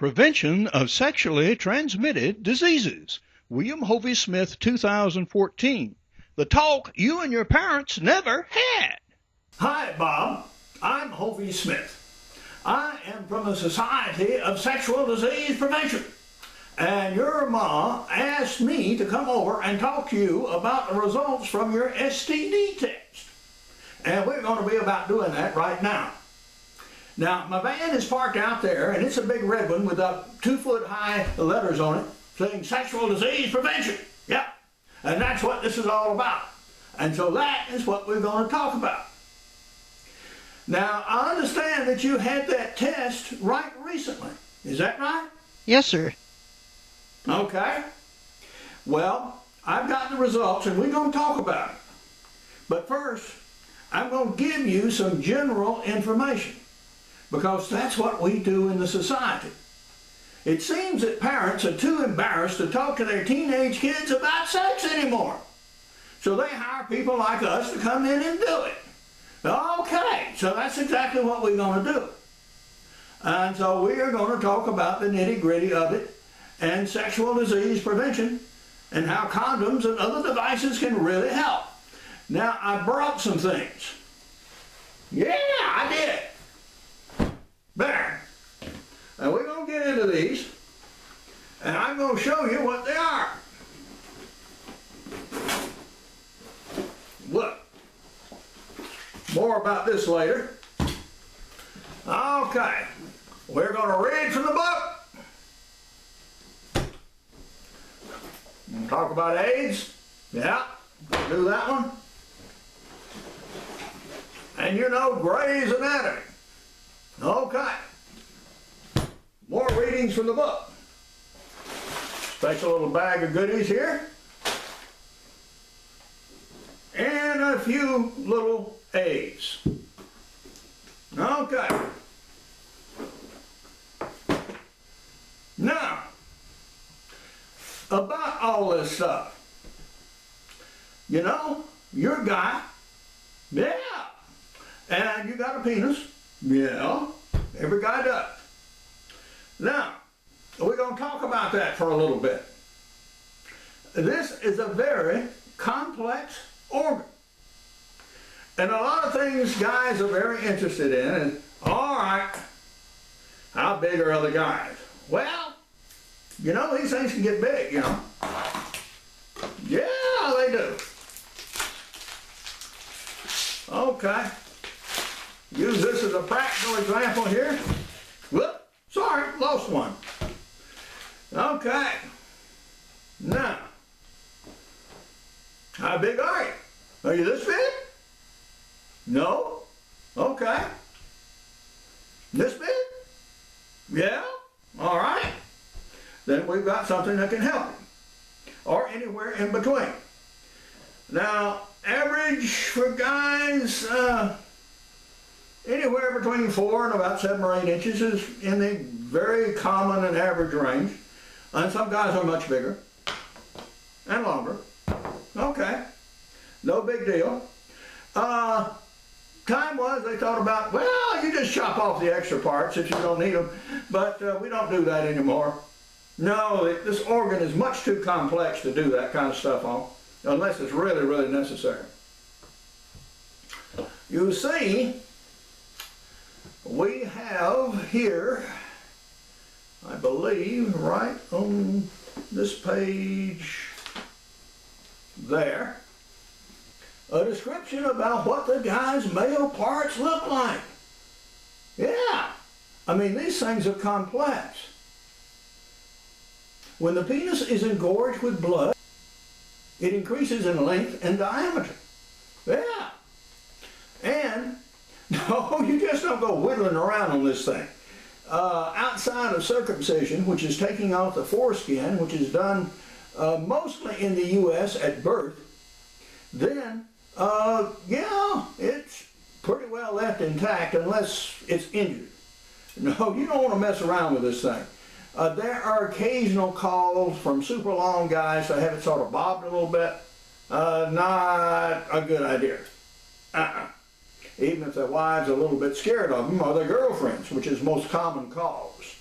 Prevention of Sexually Transmitted Diseases. William Hovey Smith, 2014. The talk you and your parents never had. Hi, Bob. I'm Hovey Smith. I am from the Society of Sexual Disease Prevention. And your ma asked me to come over and talk to you about the results from your STD test. And we're going to be about doing that right now. Now, my van is parked out there, and it's a big red one with 2-foot-high letters on it saying Sexual Disease Prevention. Yep. And that's what this is all about. And so that is what we're going to talk about. Now, I understand that you had that test right recently. Is that right? Yes, sir. Okay. Well, I've got the results, and we're going to talk about it. But first, I'm going to give you some general information, because that's what we do in the society. It seems that parents are too embarrassed to talk to their teenage kids about sex anymore. So they hire people like us to come in and do it. Okay, so that's exactly what we're going to do. And so we are going to talk about the nitty-gritty of it and sexual disease prevention and how condoms and other devices can really help. Now, I brought some things. Yeah, I did. There. And we're going to get into these, and I'm going to show you what they are. Look. More about this later. Okay. We're going to read from the book. Talk about AIDS. Yeah, we'll do that one. And you know Gray's Anatomy. Okay. More readings from the book. Special little bag of goodies here. And a few little A's. Okay. Now, about all this stuff. You know, you're a guy. Yeah. And you got a penis. Yeah. Every guy does. Now, we're going to talk about that for a little bit. This is a very complex organ. And a lot of things guys are very interested in. And, all right, how big are other guys? Well, you know, these things can get big, you know. Yeah, they do. Okay. Use this as a practical example here. Whoop, sorry, lost one. Okay. Now, how big are you? Are you this big? No? Okay. This big? Yeah? All right. Then we've got something that can help you. Or anywhere in between. Now, average for guys, anywhere between 4 and about 7 or 8 inches is in the very common and average range. And some guys are much bigger and longer. Okay. No big deal. Time was they thought about, well, you just chop off the extra parts if you don't need them, but we don't do that anymore. No, this organ is much too complex to do that kind of stuff on, unless it's really, really necessary. You see, we have here, I believe, right on this page there, a description about what the guy's male parts look like. Yeah, I mean, these things are complex. When the penis is engorged with blood, it increases in length and diameter. Yeah. And, no, you just don't go whittling around on this thing. Outside of circumcision, which is taking off the foreskin, which is done mostly in the U.S. at birth, then yeah, it's pretty well left intact unless it's injured. No, you don't want to mess around with this thing. There are occasional calls from super long guys to have it sort of bobbed a little bit. Not a good idea. Even if their wives are a little bit scared of them, or their girlfriends, which is most common cause.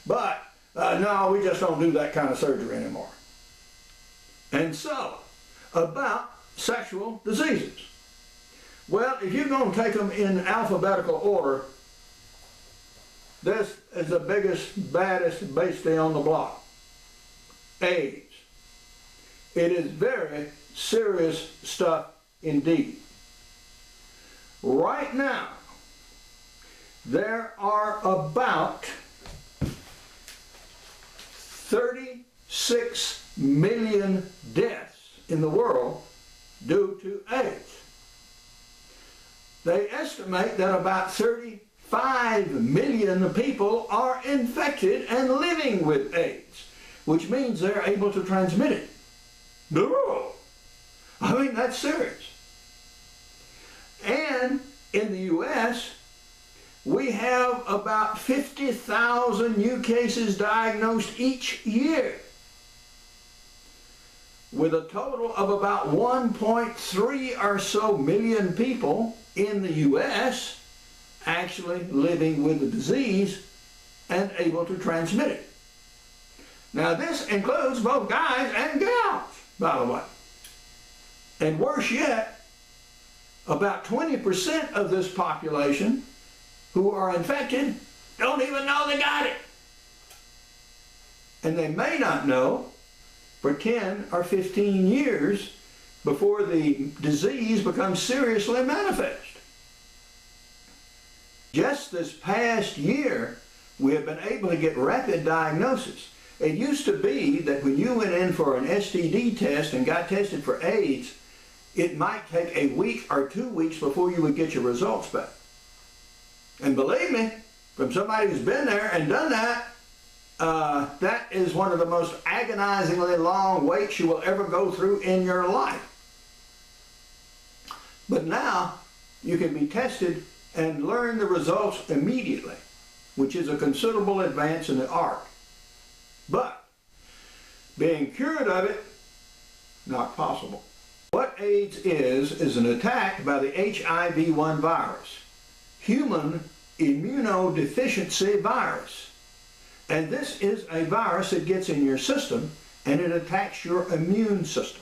But no, we just don't do that kind of surgery anymore. And so, about sexual diseases. Well, if you're going to take them in alphabetical order, this is the biggest, baddest beastie on the block. AIDS. It is very serious stuff indeed. Right now, there are about 36 million deaths in the world due to AIDS. They estimate that about 35 million people are infected and living with AIDS, which means they're able to transmit it. I mean, that's serious. And in the U.S., we have about 50,000 new cases diagnosed each year, with a total of about 1.3 or so million people in the U.S. actually living with the disease and able to transmit it. Now, this includes both guys and gals, by the way. And worse yet, about 20% of this population who are infected don't even know they got it. And they may not know for 10 or 15 years before the disease becomes seriously manifest. Just this past year, we have been able to get rapid diagnosis. It used to be that when you went in for an STD test and got tested for AIDS, it might take a week or 2 weeks before you would get your results back. And believe me, from somebody who's been there and done that, that is one of the most agonizingly long waits you will ever go through in your life. But now, you can be tested and learn the results immediately, which is a considerable advance in the art. But being cured of it, not possible. What AIDS is an attack by the HIV-1 virus, human immunodeficiency virus. And this is a virus that gets in your system and it attacks your immune system.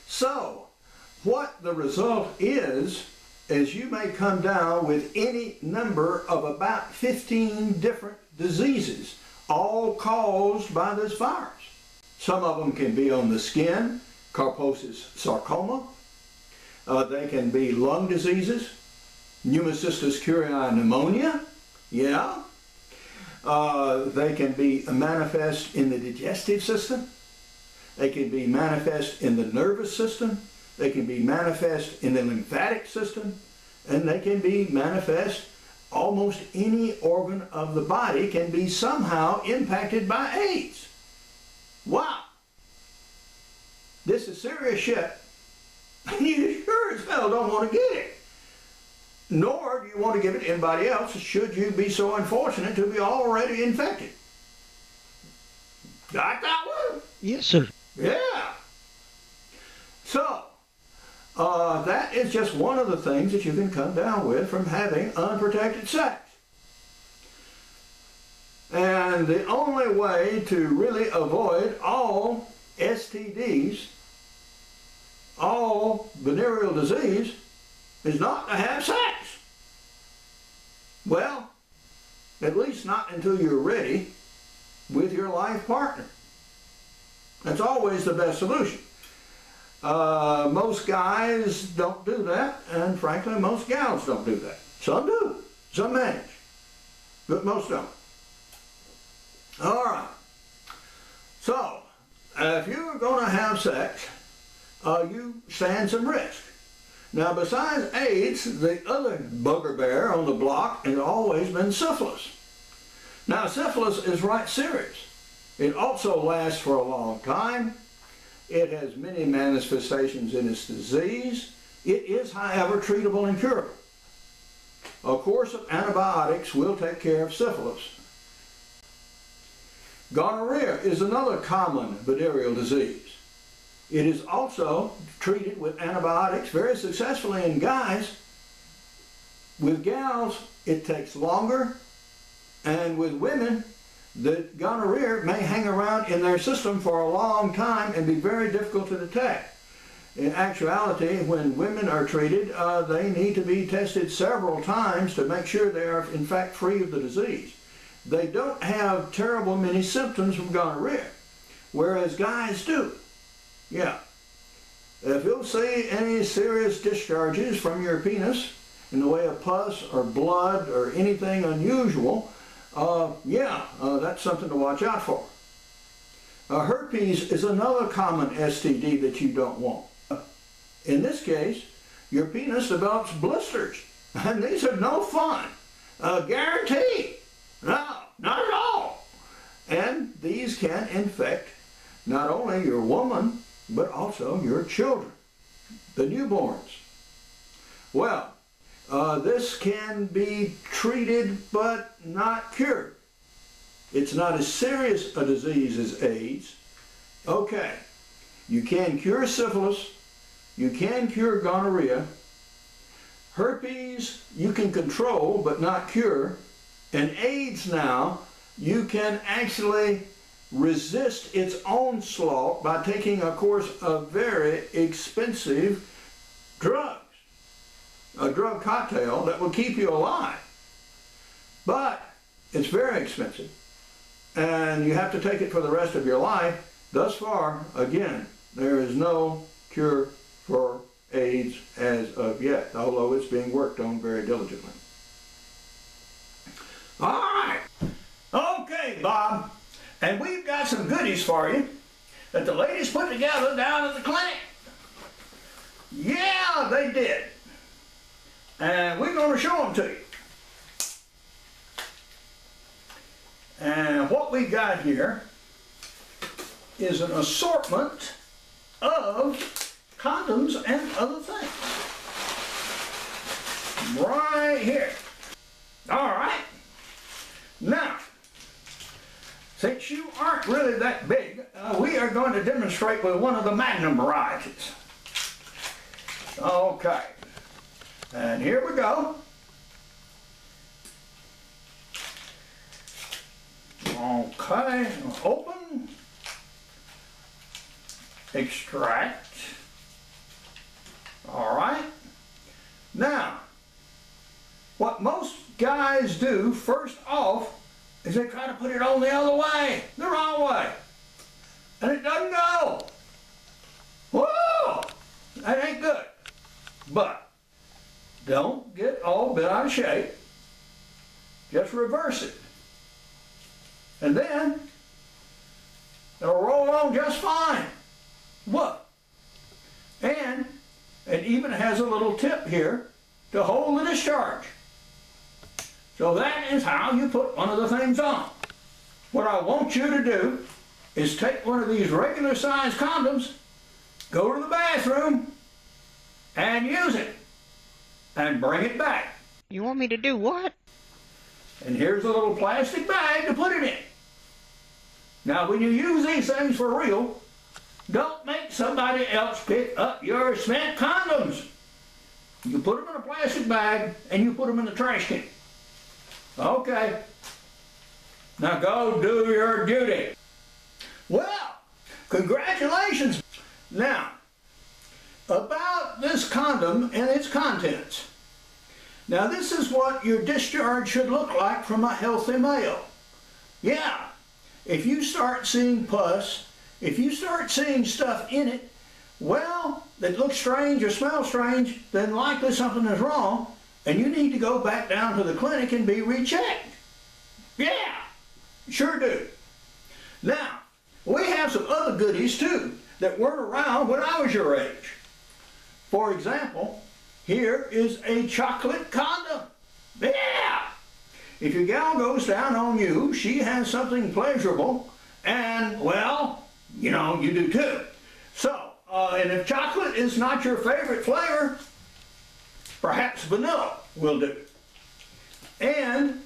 So, what the result is you may come down with any number of about 15 different diseases, all caused by this virus. Some of them can be on the skin, Kaposis sarcoma. They can be lung diseases, pneumocystis curiae pneumonia, yeah. They can be manifest in the digestive system. They can be manifest in the nervous system. They can be manifest in the lymphatic system. And they can be manifest almost any organ of the body can be somehow impacted by AIDS. Wow. This is serious shit. You sure as hell don't want to get it. Nor do you want to give it to anybody else should you be so unfortunate to be already infected. Got that one? Yes, sir. Yeah. So, that is just one of the things that you can come down with from having unprotected sex. And the only way to really avoid all STDs, all venereal disease, is not to have sex. Well, at least not until you're ready with your life partner. That's always the best solution. Most guys don't do that, and frankly, most gals don't do that. Some do, some manage, but most don't. All right. So, if you're going to have sex, you stand some risk. Now, besides AIDS, the other bugbear on the block has always been syphilis. Now, syphilis is right serious. It also lasts for a long time. It has many manifestations in its disease. It is, however, treatable and curable. A course of antibiotics will take care of syphilis. Gonorrhea is another common venereal disease. It is also treated with antibiotics very successfully in guys. With gals, it takes longer And with women, the gonorrhea may hang around in their system for a long time and be very difficult to detect. In actuality, when women are treated, they need to be tested several times to make sure they are in fact free of the disease. They don't have terrible many symptoms from gonorrhea, whereas guys do. Yeah. If you'll see any serious discharges from your penis in the way of pus or blood or anything unusual, that's something to watch out for. Herpes is another common STD that you don't want. In this case, your penis develops blisters, and these are no fun. Guaranteed. No, not at all. And these can infect not only your woman, but also your children, the newborns. Well, this can be treated but not cured. It's not as serious a disease as AIDS. Okay, you can cure syphilis, you can cure gonorrhea. Herpes you can control but not cure. And AIDS now, you can actually resist its onslaught by taking a course of very expensive drugs. A drug cocktail that will keep you alive. But it's very expensive. And you have to take it for the rest of your life. Thus far, again, there is no cure for AIDS as of yet, although it's being worked on very diligently. All right. Okay, Bob. And we've got some goodies for you that the ladies put together down at the clinic. Yeah, they did. And we're going to show them to you. And what we got here is an assortment of condoms and other things. Right here. All right. Now, since you aren't really that big, we are going to demonstrate with one of the Magnum varieties. Okay. And here we go. Okay, open, extract. All right. Now, what most guys do first off is they try to put it on the other way, the wrong way, and it doesn't go. Whoa, that ain't good. But don't get all bent out of shape. Just reverse it. And then it'll roll on just fine. What? And it even has a little tip here to hold the discharge. So that is how you put one of the things on. What I want you to do is take one of these regular size condoms, go to the bathroom, and use it. And bring it back. You want me to do what? And here's a little plastic bag to put it in. Now, when you use these things for real, don't make somebody else pick up your spent condoms. You put them in a plastic bag and you put them in the trash can. Okay. Now go do your duty. Well, congratulations. Now, about this condom and its contents. Now, this is what your discharge should look like from a healthy male. Yeah. If you start seeing pus, if you start seeing stuff in it, well, that looks strange or smells strange, then likely something is wrong, and you need to go back down to the clinic and be rechecked. Yeah, sure do. Now, we have some other goodies too that weren't around when I was your age. For example, here is a chocolate condom. Yeah! If your gal goes down on you, she has something pleasurable, and, well, you know, you do too. So, and if chocolate is not your favorite flavor, perhaps vanilla will do. And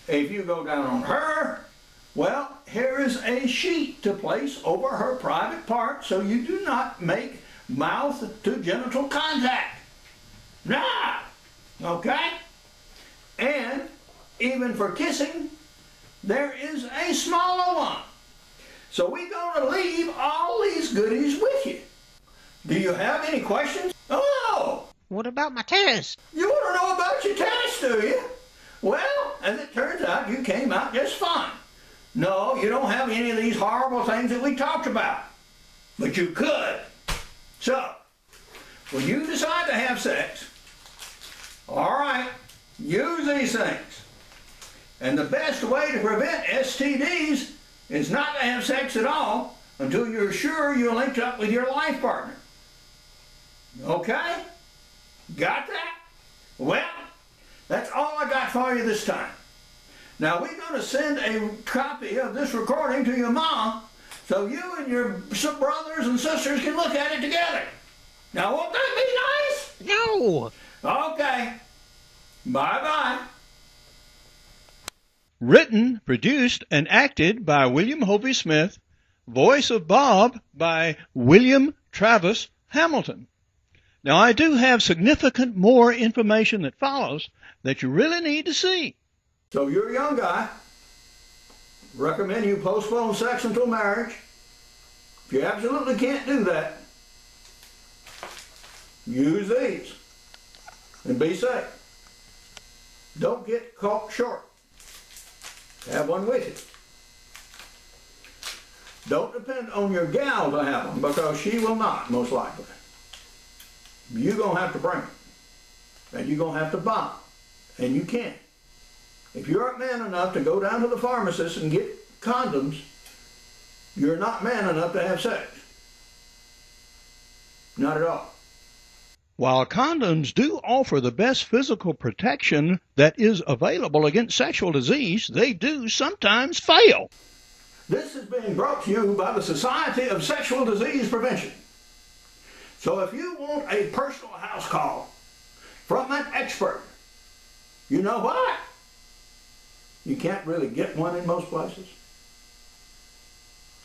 if you go down on her, well, here is a sheet to place over her private part so you do not make mouth to genital contact. Nah! Okay? And even for kissing, there is a smaller one. So we're going to leave all these goodies with you. Do you have any questions? Oh! What about my test? You want to know about your test, do you? Well, as it turns out, you came out just fine. No, you don't have any of these horrible things that we talked about. But you could. So, when you decide to have sex, all right, use these things. And the best way to prevent STDs is not to have sex at all until you're sure you're linked up with your life partner. Okay? Got that? Well, that's all I got for you this time. Now we're going to send a copy of this recording to your mom so you and your brothers and sisters can look at it together. Now won't that be nice? No. Okay. Bye-bye. Written, produced, and acted by William Hovey Smith. Voice of Bob by William Travis Hamilton. Now, I do have significant more information that follows that you really need to see. So you're a young guy. Recommend you postpone sex until marriage. If you absolutely can't do that, use these and be safe. Don't get caught short. Have one with you. Don't depend on your gal to have them because she will not, most likely. You're going to have to bring them. And you're going to have to buy them. And you can't. If you aren't man enough to go down to the pharmacist and get condoms, you're not man enough to have sex. Not at all. While condoms do offer the best physical protection that is available against sexual disease, they do sometimes fail. This is being brought to you by the Society of Sexual Disease Prevention. So if you want a personal house call from an expert, you know what? You can't really get one in most places.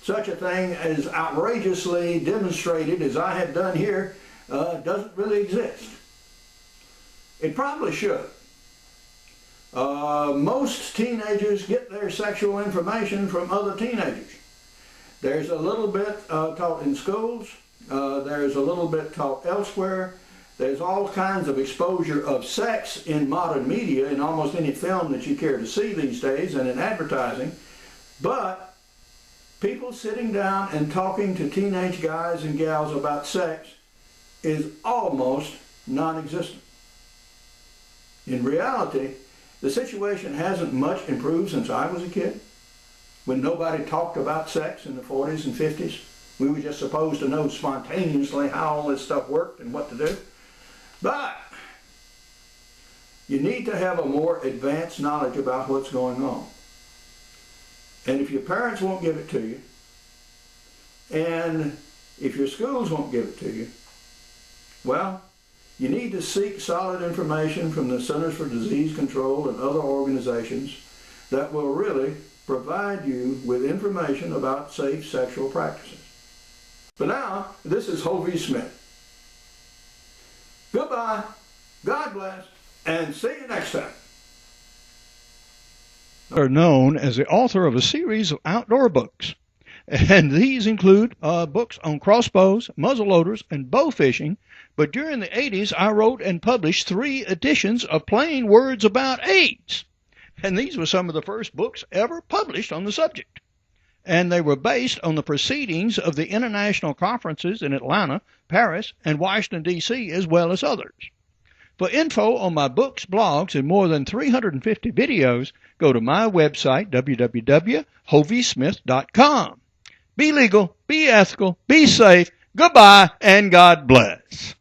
Such a thing as outrageously demonstrated as I have done here doesn't really exist. It probably should. Most teenagers get their sexual information from other teenagers. There's a little bit taught in schools. There's a little bit taught elsewhere. There's all kinds of exposure of sex in modern media, in almost any film that you care to see these days, and in advertising. But people sitting down and talking to teenage guys and gals about sex is almost non-existent. In reality, the situation hasn't much improved since I was a kid, when nobody talked about sex in the 40s and 50s. We were just supposed to know spontaneously how all this stuff worked and what to do. But you need to have a more advanced knowledge about what's going on. And if your parents won't give it to you, and if your schools won't give it to you, well, you need to seek solid information from the Centers for Disease Control and other organizations that will really provide you with information about safe sexual practices. For now, this is Hovey Smith. Goodbye, God bless, and see you next time. Are known as the author of a series of outdoor books. And these include books on crossbows, muzzleloaders, and bow fishing. But during the 80s, I wrote and published 3 editions of Plain Words About AIDS. And these were some of the first books ever published on the subject. And they were based on the proceedings of the international conferences in Atlanta, Paris, and Washington, D.C., as well as others. For info on my books, blogs, and more than 350 videos, go to my website, www.hoveysmith.com. Be legal, be ethical, be safe, goodbye, and God bless.